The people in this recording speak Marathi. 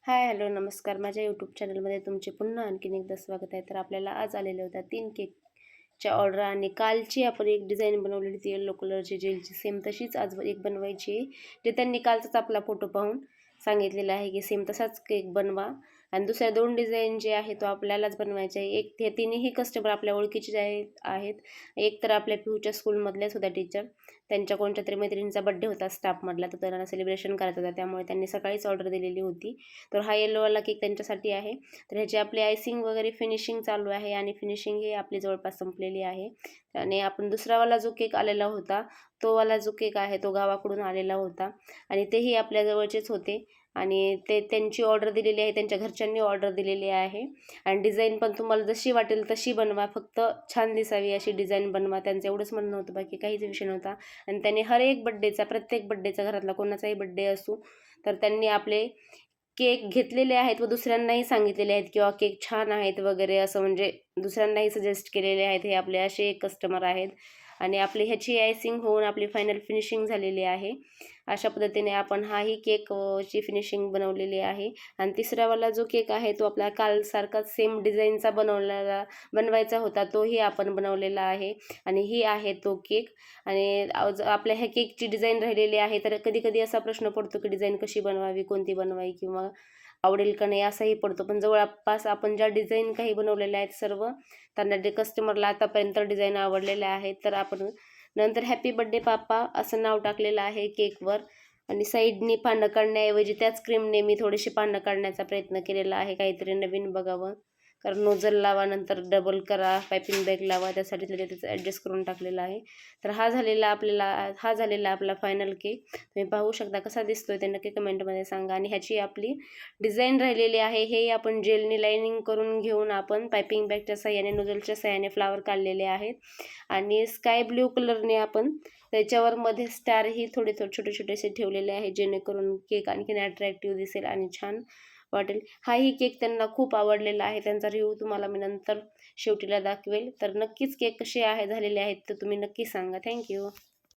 हाय, हॅलो, नमस्कार. माझ्या यूट्यूब चॅनलमध्ये तुमचे पुन्हा आणखीन एकदा स्वागत आहे. तर आपल्याला आज आलेल्या होत्या 3 केकच्या ऑर्डर आणि कालची आपण एक डिझाईन बनवलेली ती येलो कलरची जेलची सेम तशीच आज एक बनवायची आहे. जे त्यांनी कालचाच आपला फोटो पाहून सांगितलेलं आहे की सेम तसाच केक बनवा. आणि दुसऱ्या 2 डिझाईन जे आहे तो आपल्यालाच बनवायचे आहे. एक हे तिन्ही कस्टमर आपल्या ओळखीचे आहेत. एक तर आपल्या पिऊच्या स्कूलमधल्याच होत्या टीचर. त्यांच्या कोणत्या तरी मैत्रिणीचा बड्डे होता स्टाफमधला, तर त्यांना सेलिब्रेशन करायचा होता, त्यामुळे त्यांनी सकाळीच ऑर्डर दिलेली होती. तर हा येलोवाला केक त्यांच्यासाठी आहे. तर ह्याची आपली आयसिंग वगैरे फिनिशिंग चालू आहे आणि फिनिशिंग ही आपली जवळपास संपलेली आहे. आणि आपण दुसरावाला जो केक आलेला होता, तो वाला जो केक आहे तो गावाकडून आलेला होता आणि तेही आपल्या जवळचेच होते. आणि ते त्यांची ऑर्डर दिलेली आहे, त्यांच्या घरच्यांनी ऑर्डर दिलेली आहे. आणि डिझाईन पण तुम्हाला जशी वाटेल तशी बनवा, फक्त छान दिसावी अशी डिझाईन बनवा. त्यांचं एवढंच म्हणणं होतं, बाकी काहीच विषय नव्हता. आणि त्यांनी हर एक बड्डेचा, प्रत्येक बड्डेचा, घरातला कोणाचाही बड्डे असो तर त्यांनी आपले केक घेतलेले आहेत व दुसऱ्यांनाही सांगितलेले आहेत किंवा केक छान आहेत वगैरे असं, म्हणजे दुसऱ्यांनाही सजेस्ट केलेले आहेत. हे आपले असे एक कस्टमर आहेत. आणि आपली ह्याची आयसिंग होऊन आपली फायनल फिनिशिंग झालेली आहे. अशा पद्धतीने आपण हाही केक ची फिनिशिंग बनवलेली आहे. आणि तिसरावाला जो केक आहे तो आपला कालसारखाच सेम डिझाईनचा बनवायचा होता, तोही आपण बनवलेला आहे. आणि ही आहे तो केक. आणि आपल्या ह्या केकची डिझाईन राहिलेली आहे. तर कधी कधी असा प्रश्न पडतो की डिझाईन कशी बनवावी, कोणती बनवावी किंवा आवडेल का नाही असाही पडतो. पण जवळपास आपण ज्या डिझाईन काही बनवलेल्या आहेत सर्व त्यांना कस्टमरला आतापर्यंत डिझाईन आवडलेल्या आहेत. तर आपण नंतर हॅपी बड्डे पापा असं नाव टाकलेलं आहे केकवर. आणि साईडनी पानं काढण्याऐवजी त्याच क्रीमने मी थोडीशी पानं काढण्याचा प्रयत्न केलेला आहे, काहीतरी नवीन बघावं. कारण नोझल लावा, नंतर डबल करा, पायपिंग बॅग लावा, त्यासाठी त्याचं ॲडजस्ट करून टाकलेला आहे. तर हा झालेला आपला फायनल केक. तुम्ही पाहू शकता कसा दिसतोय ते नक्की कमेंटमध्ये सांगा. आणि ह्याची आपली डिझाईन राहिलेली आहे, हे आपण जेलनी लाइनिंग करून घेऊन आपण पायपिंग बॅगच्या साह्याने, नोझलच्या साह्याने फ्लावर काढलेले आहेत. आणि स्काय ब्ल्यू कलरने आपण त्याच्यावर मध्ये स्टारही थोडे छोटे छोटेसे ठेवलेले आहे, जेणेकरून केक आणखीन अट्रॅक्टिव्ह दिसेल आणि छान वाटेल. हाही केक त्यांना खूप आवडलेला आहे. त्यांचा रिव्ह्यू तुम्हाला मी नंतर शेवटीला दाखवेल. तर नक्कीच केक कसे झालेले आहेत तर तुम्ही नक्की सांगा. थँक्यू.